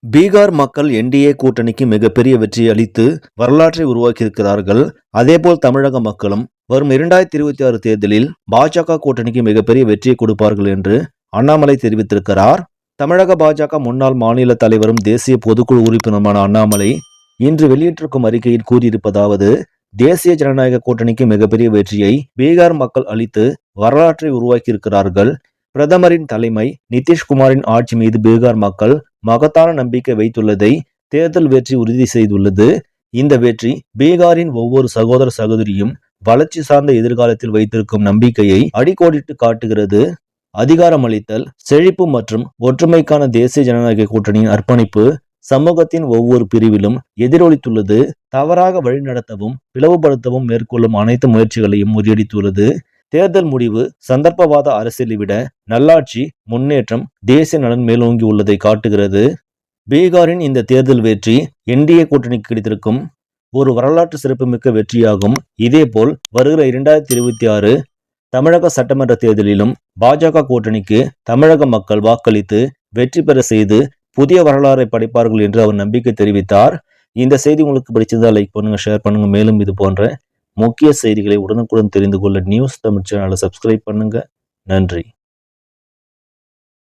பீகார் மக்கள் என்டிஏ கூட்டணிக்கு மிகப்பெரிய வெற்றி அளித்து வரலாற்றை உருவாக்கியிருக்கிறார்கள். அதேபோல் தமிழக மக்களும் வரும் 2026 தேர்தலில் பாஜக கூட்டணிக்கு மிகப்பெரிய வெற்றியை கொடுப்பார்கள் என்று அண்ணாமலை தெரிவித்திருக்கிறார். தமிழக பாஜக முன்னாள் மாநில தலைவரும் தேசிய பொதுக்குழு உறுப்பினருமான அண்ணாமலை இன்று வெளியிட்டிருக்கும் அறிக்கையில் கூறியிருப்பதாவது: தேசிய ஜனநாயக கூட்டணிக்கு மிகப்பெரிய வெற்றியை பீகார் மக்கள் அளித்து வரலாற்றை உருவாக்கியிருக்கிறார்கள். பிரதமரின் தலைமை நிதிஷ்குமாரின் ஆட்சி மீது பீகார் மக்கள் மகத்தான நம்பிக்கை வைத்துள்ளதை தேர்தல் வெற்றி உறுதி செய்துள்ளது. இந்த வெற்றி பீகாரின் ஒவ்வொரு சகோதர சகோதரியும் வளர்ச்சி சார்ந்த எதிர்காலத்தில் வைத்திருக்கும் நம்பிக்கையை அடிக்கோடிட்டு காட்டுகிறது. அதிகாரமளித்தல், செழிப்பு மற்றும் ஒற்றுமைக்கான தேசிய ஜனநாயக கூட்டணியின் அர்ப்பணிப்பு சமூகத்தின் ஒவ்வொரு பிரிவிலும் எதிரொலித்துள்ளது. தவறாக வழிநடத்தவும் பிளவுபடுத்தவும் மேற்கொள்ளும் அனைத்து முயற்சிகளையும் முறியடித்துள்ளது. தேர்தல் முடிவு சந்தர்ப்பவாத அரசியலை விட நல்லாட்சி, முன்னேற்றம், தேசிய நலன் மேலோங்கி உள்ளதை காட்டுகிறது. பீகாரின் இந்த தேர்தல் வெற்றி என்டிஏ கூட்டணிக்கு கிடைத்திருக்கும் ஒரு வரலாற்று சிறப்புமிக்க வெற்றியாகும். இதேபோல் வருகிற 2026 தமிழக சட்டமன்ற தேர்தலிலும் பாஜக கூட்டணிக்கு தமிழக மக்கள் வாக்களித்து வெற்றி பெற செய்து புதிய வரலாறை படைப்பார்கள் என்று அவர் நம்பிக்கை தெரிவித்தார். இந்த செய்தி உங்களுக்கு பிடிச்சிருந்தா லைக் பண்ணுங்க, ஷேர் பண்ணுங்க. மேலும் இது போன்ற முக்கிய செய்திகளை உடனுக்குடன் தெரிந்து கொள்ள நியூஸ் தமிழ் சேனலை சப்ஸ்கிரைப் பண்ணுங்க. நன்றி.